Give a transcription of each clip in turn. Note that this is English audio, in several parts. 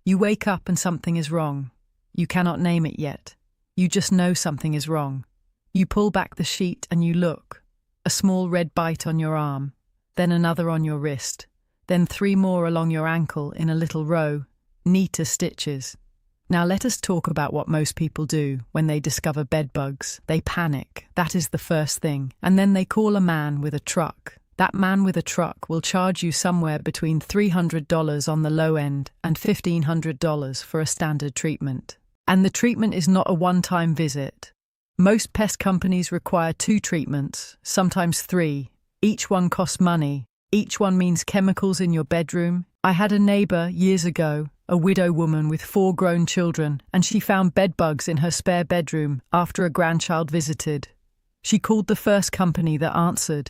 You wake up and something is wrong. You cannot name it yet. You just know something is wrong. You pull back the sheet and you look. A small red bite on your arm, then another on your wrist, then 3 more along your ankle in a little row, neat as stitches. Now let us talk about what most people do when they discover bed bugs. They panic. That is the first thing. And then they call a man with a truck. That man with a truck will charge you somewhere between $300 on the low end and $1,500 for a standard treatment. And the treatment is not a one-time visit. Most pest companies require 2 treatments, sometimes 3. Each one costs money. Each one means chemicals in your bedroom. I had a neighbor years ago, a widow woman with 4 grown children, and she found bed bugs in her spare bedroom after a grandchild visited. She called the first company that answered.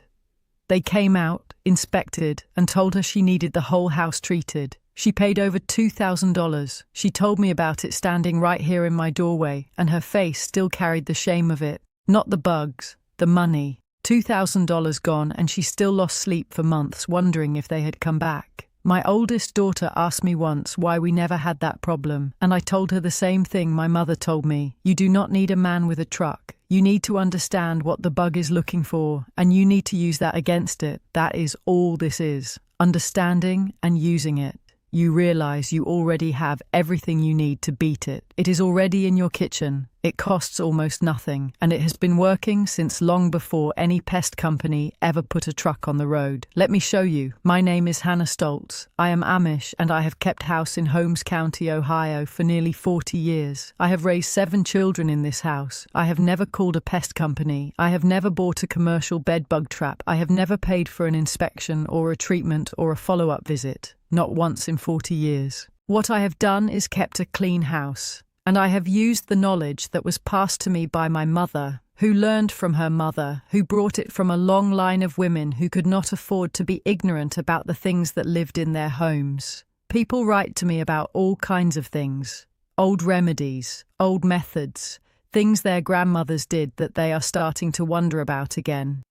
They came out, inspected, and told her she needed the whole house treated. She paid over $2,000. She told me about it standing right here in my doorway, and her face still carried the shame of it. Not the bugs, the money. $2,000 gone, and she still lost sleep for months wondering if they had come back. My oldest daughter asked me once why we never had that problem, and I told her the same thing my mother told me. You do not need a man with a truck. You need to understand what the bug is looking for, and you need to use that against it. That is all this is. Understanding and using it. You realize you already have everything you need to beat it. It is already in your kitchen. It costs almost nothing, and it has been working since long before any pest company ever put a truck on the road. Let me show you. My name is Hannah Stoltz. I am Amish, and I have kept house in Holmes County, Ohio for nearly 40 years. I have raised 7 children in this house. I have never called a pest company. I have never bought a commercial bed bug trap. I have never paid for an inspection or a treatment or a follow-up visit. Not once in 40 years. What I have done is kept a clean house, and I have used the knowledge that was passed to me by my mother, who learned from her mother, who brought it from a long line of women who could not afford to be ignorant about the things that lived in their homes. People write to me about all kinds of things, old remedies, old methods, things their grandmothers did that they are starting to wonder about again.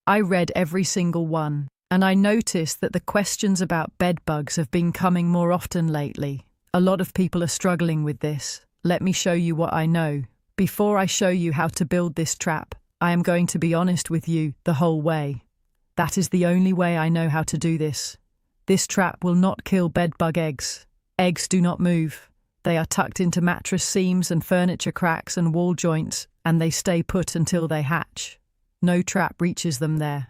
I read every single one. And I noticed that the questions about bed bugs have been coming more often lately. A lot of people are struggling with this. Let me show you what I know. Before I show you how to build this trap, I am going to be honest with you the whole way. That is the only way I know how to do this. This trap will not kill bed bug eggs. Eggs do not move. They are tucked into mattress seams and furniture cracks and wall joints, and they stay put until they hatch. No trap reaches them there.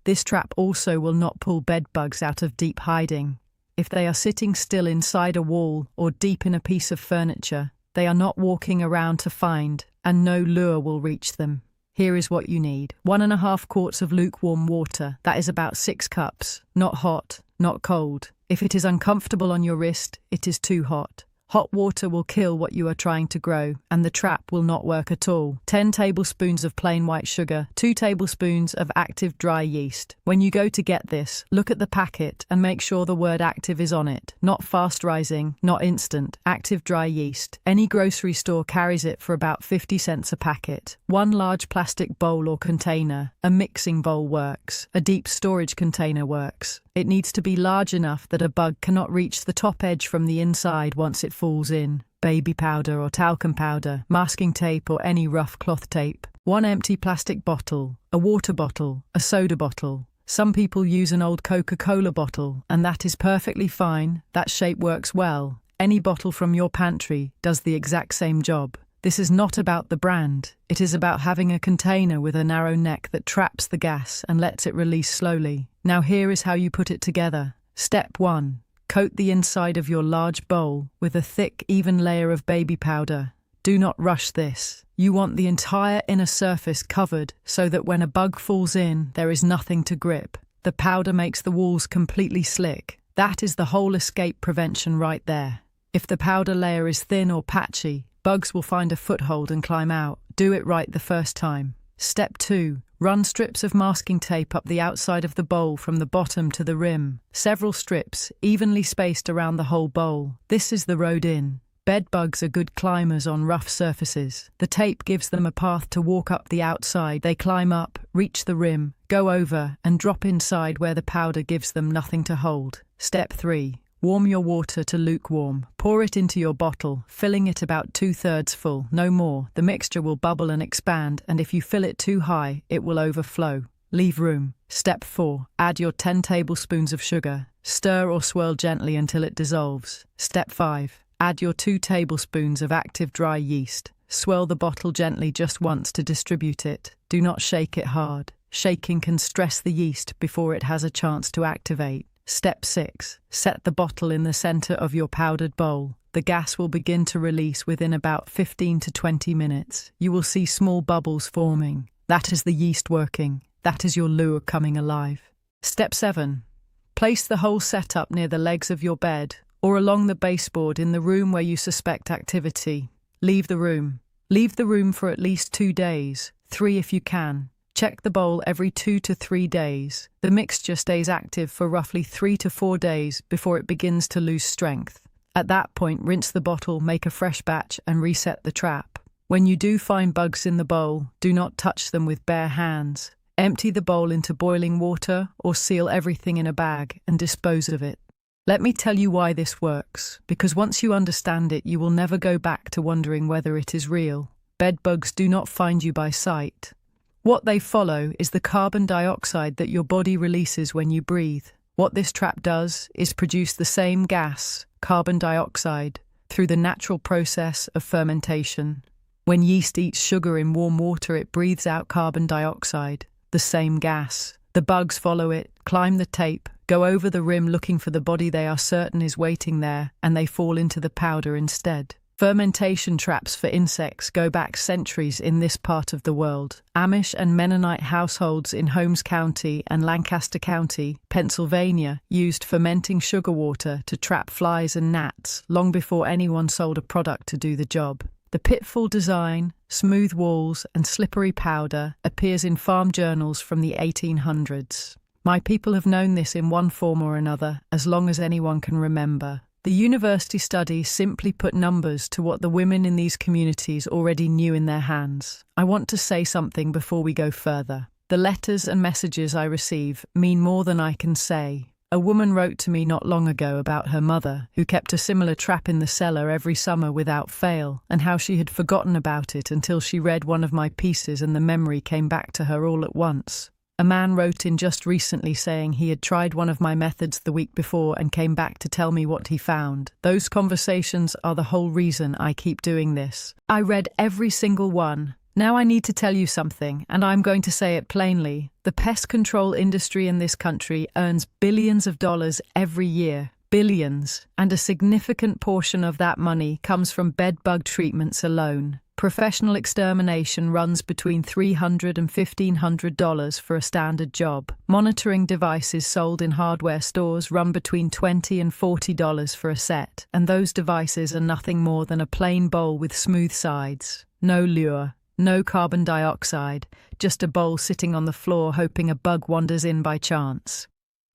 This trap also will not pull bed bugs out of deep hiding. If they are sitting still inside a wall or deep in a piece of furniture, they are not walking around to find, and no lure will reach them. Here is what you need. 1.5 quarts of lukewarm water. That is about 6 cups. Not hot, not cold. If it is uncomfortable on your wrist, it is too hot. Hot water will kill what you are trying to grow, and the trap will not work at all. 10 tablespoons of plain white sugar, 2 tablespoons of active dry yeast. When you go to get this, look at the packet and make sure the word active is on it. Not fast rising, not instant. Active dry yeast. Any grocery store carries it for about 50 cents a packet. 1 large plastic bowl or container. A mixing bowl works. A deep storage container works. It needs to be large enough that a bug cannot reach the top edge from the inside once it falls in. Baby powder or talcum powder, masking tape or any rough cloth tape. 1 empty plastic bottle, a water bottle, a soda bottle. Some people use an old Coca-Cola bottle, and that is perfectly fine. That shape works well. Any bottle from your pantry does the exact same job. This is not about the brand. It is about having a container with a narrow neck that traps the gas and lets it release slowly. Now here is how you put it together. Step 1. Coat the inside of your large bowl with a thick, even layer of baby powder. Do not rush this. You want the entire inner surface covered so that when a bug falls in, there is nothing to grip. The powder makes the walls completely slick. That is the whole escape prevention right there. If the powder layer is thin or patchy, bugs will find a foothold and climb out. Do it right the first time. Step 2. Run strips of masking tape up the outside of the bowl from the bottom to the rim. Several strips, evenly spaced around the whole bowl. This is the road in. Bed bugs are good climbers on rough surfaces. The tape gives them a path to walk up the outside. They climb up, reach the rim, go over, and drop inside where the powder gives them nothing to hold. Step 3. Warm your water to lukewarm. Pour it into your bottle, filling it about 2/3 full, no more. The mixture will bubble and expand, and if you fill it too high, it will overflow. Leave room. Step 4. Add your 10 tablespoons of sugar. Stir or swirl gently until it dissolves. Step 5. Add your 2 tablespoons of active dry yeast. Swirl the bottle gently just once to distribute it. Do not shake it hard. Shaking can stress the yeast before it has a chance to activate. Step 6. Set the bottle in the center of your powdered bowl. The gas will begin to release within about 15 to 20 minutes. You will see small bubbles forming. That is the yeast working. That is your lure coming alive. Step 7. Place the whole setup near the legs of your bed or along the baseboard in the room where you suspect activity. Leave the room. Leave the room for at least 2 days, 3 if you can. Check the bowl every 2 to 3 days. The mixture stays active for roughly 3 to 4 days before it begins to lose strength. At that point, rinse the bottle, make a fresh batch, and reset the trap. When you do find bugs in the bowl, do not touch them with bare hands. Empty the bowl into boiling water or seal everything in a bag and dispose of it. Let me tell you why this works, because once you understand it, you will never go back to wondering whether it is real. Bed bugs do not find you by sight. What they follow is the carbon dioxide that your body releases when you breathe. What this trap does is produce the same gas, carbon dioxide, through the natural process of fermentation. When yeast eats sugar in warm water, it breathes out carbon dioxide, the same gas. The bugs follow it, climb the tape, go over the rim looking for the body they are certain is waiting there, and they fall into the powder instead. Fermentation traps for insects go back centuries in this part of the world. Amish and Mennonite households in Holmes County and Lancaster County, Pennsylvania, used fermenting sugar water to trap flies and gnats long before anyone sold a product to do the job. The pitfall design, smooth walls, and slippery powder appears in farm journals from the 1800s. My people have known this in one form or another as long as anyone can remember. The university study simply put numbers to what the women in these communities already knew in their hands. I want to say something before we go further. The letters and messages I receive mean more than I can say. A woman wrote to me not long ago about her mother, who kept a similar trap in the cellar every summer without fail, and how she had forgotten about it until she read one of my pieces and the memory came back to her all at once. A man wrote in just recently saying he had tried one of my methods the week before and came back to tell me what he found. Those conversations are the whole reason I keep doing this. I read every single one. Now I need to tell you something, and I'm going to say it plainly. The pest control industry in this country earns billions of dollars every year. Billions. And a significant portion of that money comes from bed bug treatments alone. Professional extermination runs between $300 and $1,500 for a standard job. Monitoring devices sold in hardware stores run between $20 and $40 for a set, and those devices are nothing more than a plain bowl with smooth sides. No lure, no carbon dioxide, just a bowl sitting on the floor hoping a bug wanders in by chance.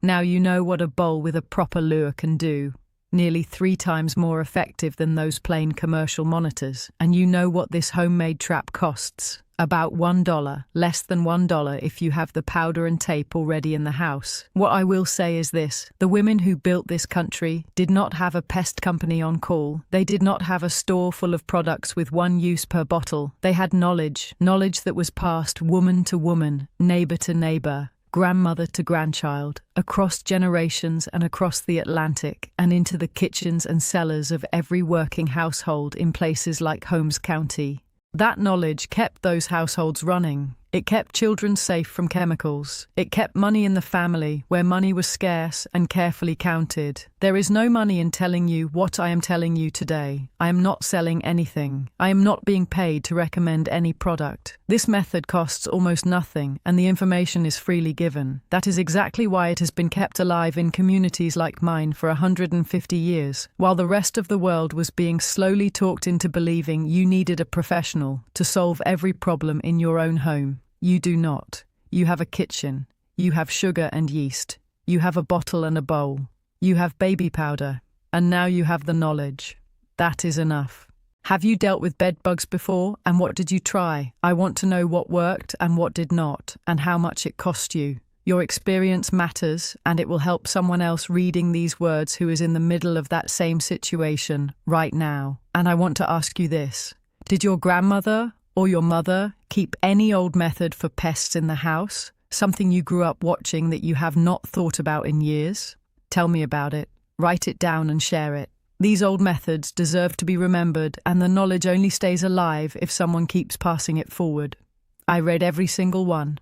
Now you know what a bowl with a proper lure can do. Nearly 3 times more effective than those plain commercial monitors, and you know what this homemade trap costs. About $1, less than $1 if you have the powder and tape already in the house. What I will say is this: the women who built this country did not have a pest company on call. They did not have a store full of products with 1 use per bottle. They had knowledge that was passed woman to woman, neighbor to neighbor, grandmother to grandchild, across generations and across the Atlantic, and into the kitchens and cellars of every working household in places like Holmes County. That knowledge kept those households running. It kept children safe from chemicals. It kept money in the family where money was scarce and carefully counted. There is no money in telling you what I am telling you today. I am not selling anything. I am not being paid to recommend any product. This method costs almost nothing, and the information is freely given. That is exactly why it has been kept alive in communities like mine for 150 years, while the rest of the world was being slowly talked into believing you needed a professional to solve every problem in your own home. You do not. You have a kitchen. You have sugar and yeast. You have a bottle and a bowl. You have baby powder. And now you have the knowledge. That is enough. Have you dealt with bed bugs before, and what did you try? I want to know what worked and what did not, and how much it cost you. Your experience matters, and it will help someone else reading these words who is in the middle of that same situation right now. And I want to ask you this. Did your grandmother or your mother keep any old method for pests in the house? Something you grew up watching that you have not thought about in years? Tell me about it. Write it down and share it. These old methods deserve to be remembered, and the knowledge only stays alive if someone keeps passing it forward. I read every single one.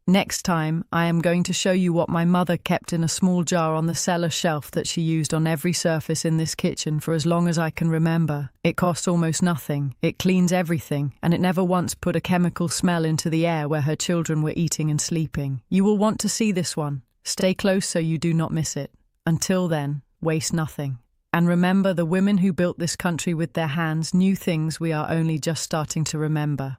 Next time, I am going to show you what my mother kept in a small jar on the cellar shelf that she used on every surface in this kitchen for as long as I can remember. It costs almost nothing, it cleans everything, and it never once put a chemical smell into the air where her children were eating and sleeping. You will want to see this one. Stay close so you do not miss it. Until then, waste nothing. And remember, the women who built this country with their hands knew things we are only just starting to remember.